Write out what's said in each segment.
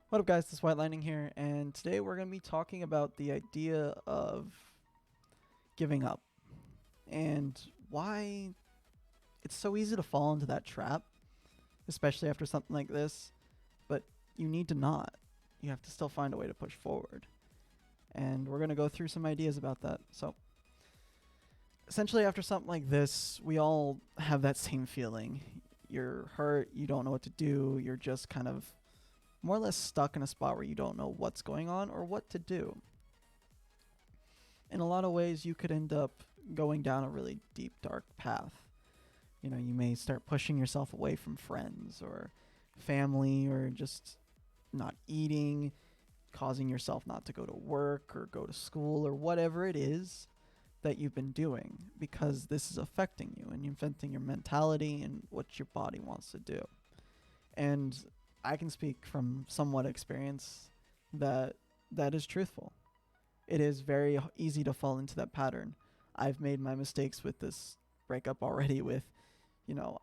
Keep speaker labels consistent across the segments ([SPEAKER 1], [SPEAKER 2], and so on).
[SPEAKER 1] What up, guys? This is White Lightning here, and today we're going to be talking about the idea of giving up and why it's so easy to fall into that trap, especially after something like this. But you need to not. You have to still find a way to push forward. And we're going to go through some ideas about that. So, essentially, after something like this, we all have that same feeling. You're hurt, you don't know what to do, you're just kind of more or less stuck in a spot where you don't know what's going on or what to do. In a lot of ways, you could end up going down a really deep, dark path. You know, you may start pushing yourself away from friends or family or just not eating, causing yourself not to go to work or go to school or whatever it is that you've been doing because this is affecting you and affecting your mentality and what your body wants to do. And I can speak from somewhat experience that that is truthful. It is very easy to fall into that pattern. I've made my mistakes with this breakup already with,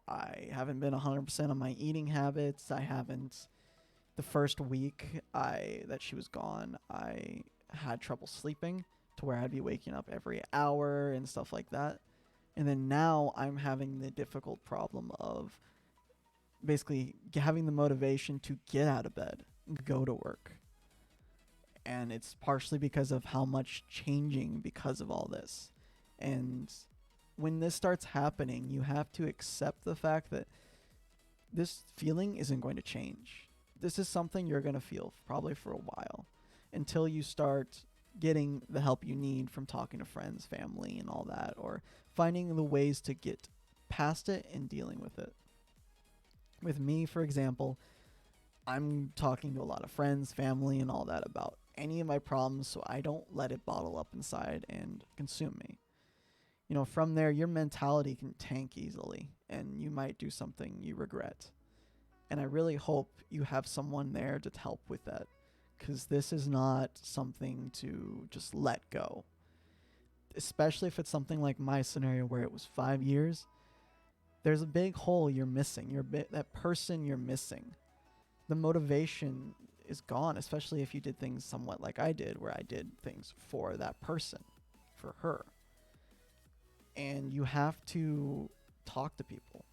[SPEAKER 1] I haven't been 100% on my eating habits. I haven't the first week I that she was gone, I had trouble sleeping to where I'd be waking up every hour and stuff like that. And then now I'm having the difficult problem of basically having the motivation to get out of bed and go to work. And it's partially because of how much changing because of all this. And when this starts happening, you have to accept the fact that this feeling isn't going to change. This is something you're going to feel probably for a while until you start getting the help you need from talking to friends, family, and all that, or finding the ways to get past it and dealing with it. With me, for example, I'm talking to a lot of friends, family, and all that about any of my problems so I don't let it bottle up inside and consume me. From there, your mentality can tank easily and you might do something you regret. And I really hope you have someone there to help with that because this is not something to just let go. Especially if it's something like my scenario where it was 5 years, there's a big hole you're missing. That person you're missing. The motivation is gone, especially if you did things somewhat like I did, where I did things for that person, for her. And you have to talk to people.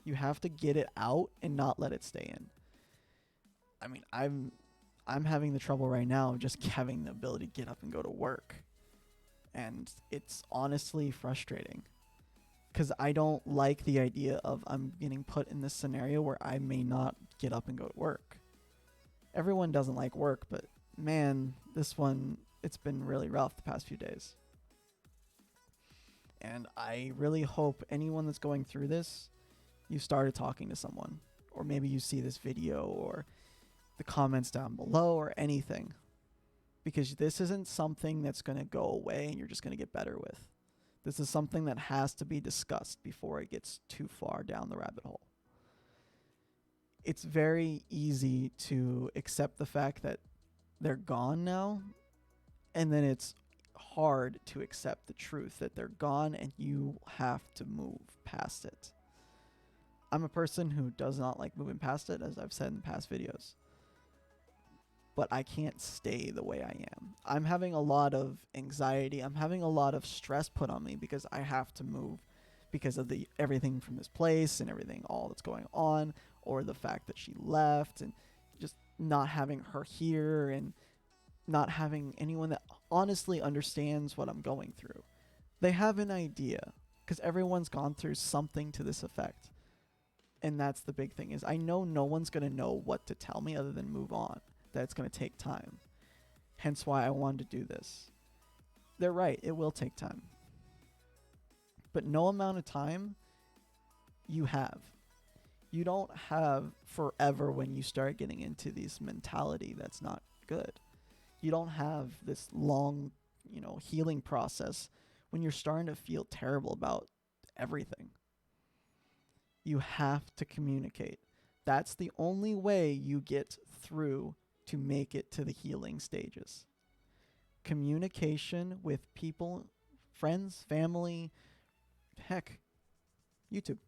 [SPEAKER 1] You have to get it out and not let it stay in. I mean, I'm having the trouble right now of just having the ability to get up and go to work. And it's honestly frustrating because I don't like the idea of I'm getting put in this scenario where I may not get up and go to work. Everyone doesn't like work, but man, this one, it's been really rough the past few days. And I really hope anyone that's going through this, you started talking to someone, or maybe you see this video or the comments down below or anything, because this isn't something that's going to go away and you're just going to get better with. This is something that has to be discussed before it gets too far down the rabbit hole. It's very easy to accept the fact that they're gone now, and then it's hard to accept the truth that they're gone and you have to move past it. I'm a person who does not like moving past it, as I've said in past videos. But I can't stay the way I am. I'm having a lot of anxiety. I'm having a lot of stress put on me because I have to move because of the everything from this place and everything all that's going on, or the fact that she left and just not having her here and not having anyone that honestly understands what I'm going through. They have an idea because everyone's gone through something to this effect. And that's the big thing is I know no one's going to know what to tell me other than move on. That it's going to take time. Hence why I wanted to do this. They're right, it will take time. But no amount of time you have. You don't have forever when you start getting into this mentality that's not good. You don't have this long, healing process when you're starting to feel terrible about everything. You have to communicate. That's the only way you get through to make it to the healing stages. Communication with people, friends, family, heck, YouTube.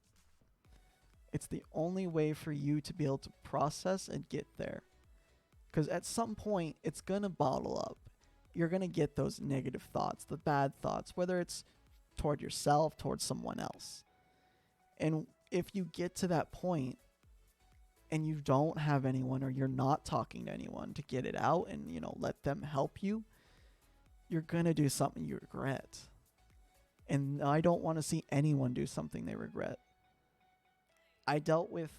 [SPEAKER 1] It's the only way for you to be able to process and get there. Because at some point, it's going to bottle up. You're going to get those negative thoughts, the bad thoughts, whether it's toward yourself, towards someone else. And if you get to that point and you don't have anyone, or you're not talking to anyone to get it out and, let them help you, you're going to do something you regret. And I don't want to see anyone do something they regret. I dealt with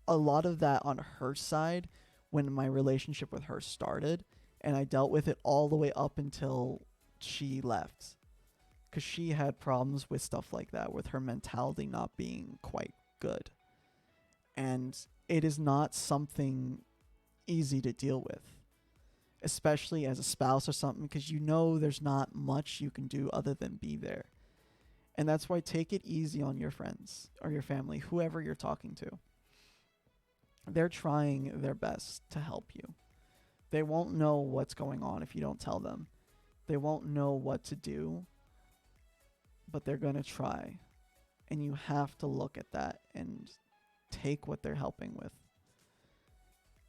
[SPEAKER 1] a lot of that on her side when my relationship with her started, and I dealt with it all the way up until she left, because she had problems with stuff like that, with her mentality not being quite good. And it is not something easy to deal with, especially as a spouse or something, because there's not much you can do other than be there. And that's why take it easy on your friends or your family, whoever you're talking to. They're trying their best to help you. They won't know what's going on if you don't tell them. They won't know what to do, but they're going to try. And you have to look at that and take what they're helping with.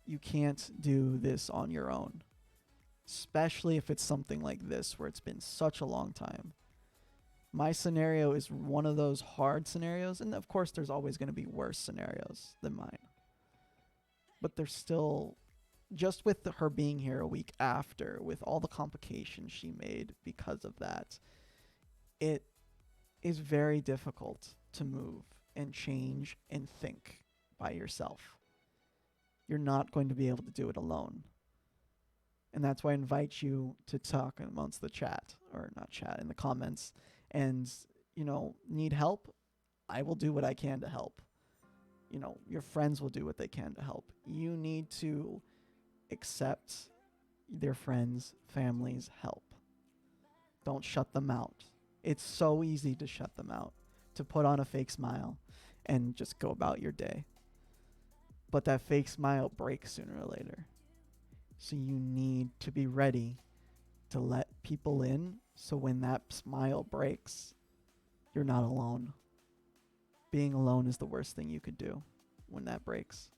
[SPEAKER 1] You can't do this on your own, especially if it's something like this where it's been such a long time. My scenario is one of those hard scenarios, and of course there's always going to be worse scenarios than mine. But there's still, just with her being here a week after, with all the complications she made because of that, it is very difficult to move and change and think by yourself. You're not going to be able to do it alone. And that's why I invite you to talk amongst the chat, or not chat, in the comments. And, need help? I will do what I can to help. Your friends will do what they can to help. You need to accept their friends, family's help. Don't shut them out. It's so easy to shut them out, to put on a fake smile and just go about your day. But that fake smile breaks sooner or later. So you need to be ready to let people in, so when that smile breaks, you're not alone. Being alone is the worst thing you could do when that breaks.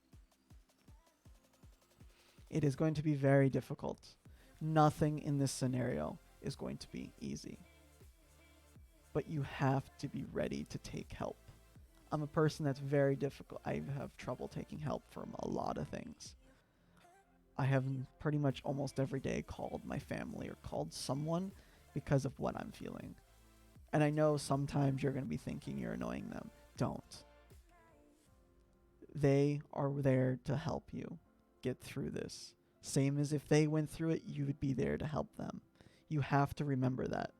[SPEAKER 1] It is going to be very difficult. Nothing in this scenario is going to be easy. But you have to be ready to take help. I'm a person that's very difficult. I have trouble taking help from a lot of things. I have pretty much almost every day called my family or called someone because of what I'm feeling. And I know sometimes you're going to be thinking you're annoying them. Don't. They are there to help you get through this. Same as if they went through it, you would be there to help them. You have to remember that.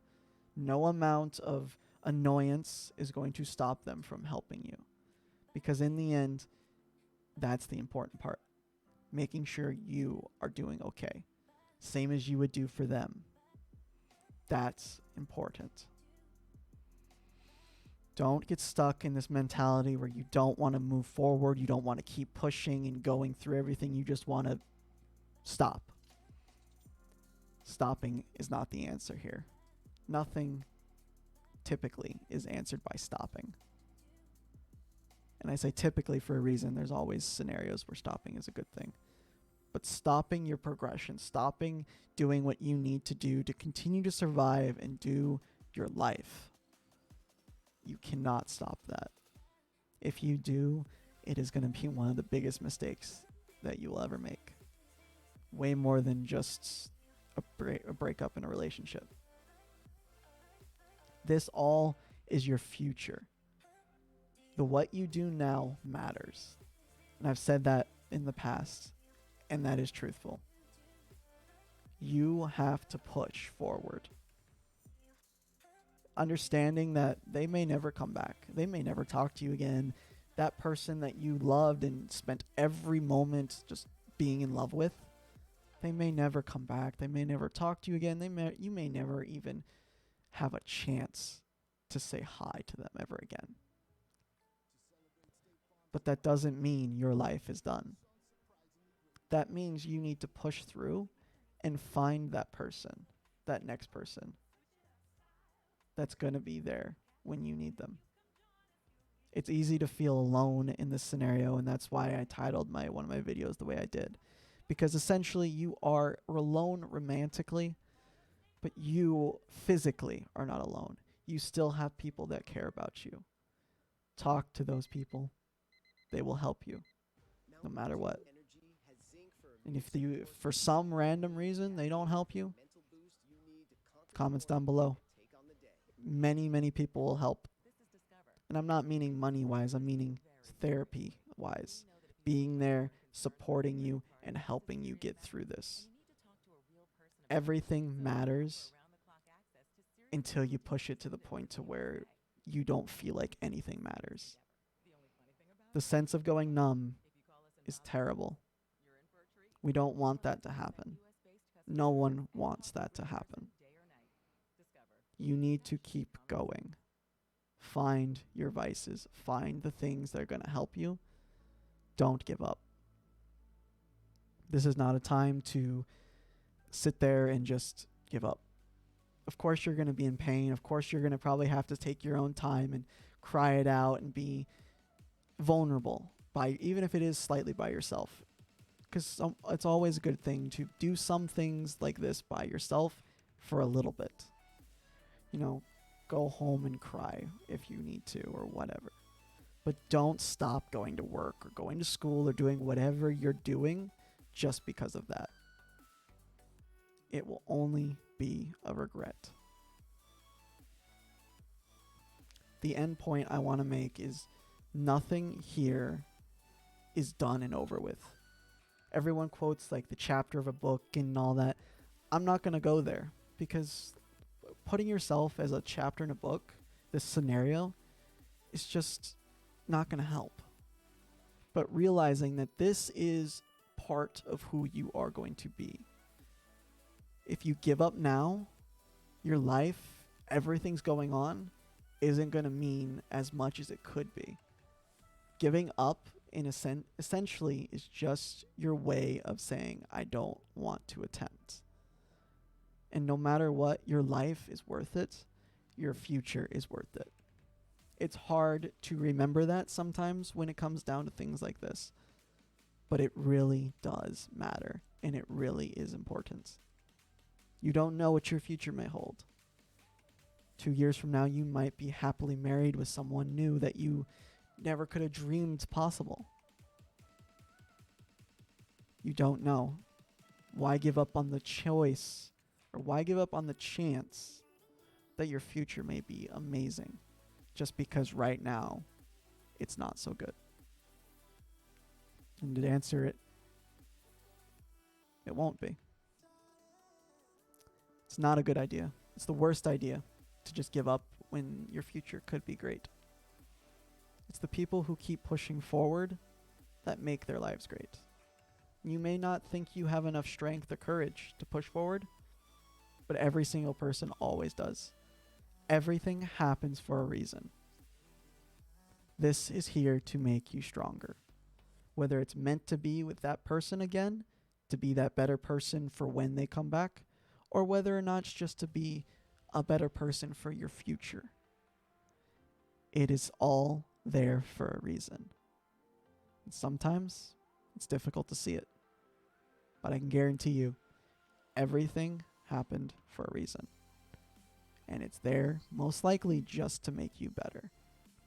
[SPEAKER 1] No amount of annoyance is going to stop them from helping you. Because in the end, that's the important part. Making sure you are doing okay. Same as you would do for them. That's important. Don't get stuck in this mentality where you don't want to move forward. You don't want to keep pushing and going through everything. You just want to stop. Stopping is not the answer here. Nothing typically is answered by stopping. And I say typically for a reason. There's always scenarios where stopping is a good thing. But stopping your progression, stopping doing what you need to do to continue to survive and do your life, you cannot stop that. If you do, it is going to be one of the biggest mistakes that you will ever make. Way more than just a breakup in a relationship. This all is your future. The what you do now matters. And I've said that in the past, and that is truthful. You have to push forward. Understanding that they may never come back. They may never talk to you again. That person that you loved and spent every moment just being in love with, they may never come back. They may never talk to you again. You may never even have a chance to say hi to them ever again. But that doesn't mean your life is done. That means you need to push through and find that person, that next person that's going to be there when you need them. It's easy to feel alone in this scenario, and that's why I titled one of my videos the way I did. because essentially you are alone romantically, but you physically are not alone. You still have people that care about you. Talk to those people. They will help you no matter what. And if you, for some random reason, they don't help you, comments down below. Many, many people will help. And I'm not meaning money wise, I'm meaning therapy wise. Being there, supporting you, and helping you get through this. Everything matters until you push it to the point to where you don't feel like anything matters. The sense of going numb is terrible. We don't want that to happen. No one wants that to happen. You need to keep going. Find your vices. Find the things that are going to help you. Don't give up. This is not a time to sit there and just give up. Of course you're going to be in pain. Of course you're going to probably have to take your own time and cry it out and be vulnerable, by even if it is slightly by yourself. Because it's always a good thing to do some things like this by yourself for a little bit. You know, go home and cry if you need to or whatever. But don't stop going to work or going to school or doing whatever you're doing just because of that. It will only be a regret. The end point I want to make is nothing here is done and over with. Everyone quotes like the chapter of a book and all that. I'm not going to go there because putting yourself as a chapter in a book, this scenario, is just not going to help. But realizing that this is part of who you are going to be. If you give up now, your life, everything's going on, isn't going to mean as much as it could be. Giving up, in a essentially, is just your way of saying, I don't want to attempt. And no matter what, your life is worth it. Your future is worth it. It's hard to remember that sometimes when it comes down to things like this. But it really does matter, and it really is important. You don't know what your future may hold. 2 years from now, you might be happily married with someone new that you never could have dreamed possible. You don't know. Why give up on the choice, or why give up on the chance that your future may be amazing just because right now it's not so good? And to answer it, it won't be. It's not a good idea. It's the worst idea to just give up when your future could be great. It's the people who keep pushing forward that make their lives great. You may not think you have enough strength or courage to push forward, but every single person always does. Everything happens for a reason. This is here to make you stronger. Whether it's meant to be with that person again, to be that better person for when they come back, or whether or not it's just to be a better person for your future. It is all there for a reason. And sometimes it's difficult to see it, but I can guarantee you everything happened for a reason. And it's there most likely just to make you better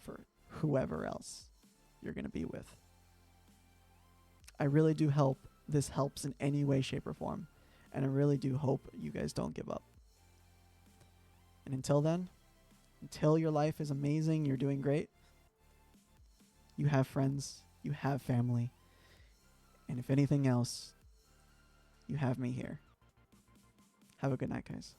[SPEAKER 1] for whoever else you're going to be with. I really do hope this helps in any way, shape, or form. And I really do hope you guys don't give up. And until then, until your life is amazing, you're doing great, you have friends, you have family, and if anything else, you have me here. Have a good night, guys.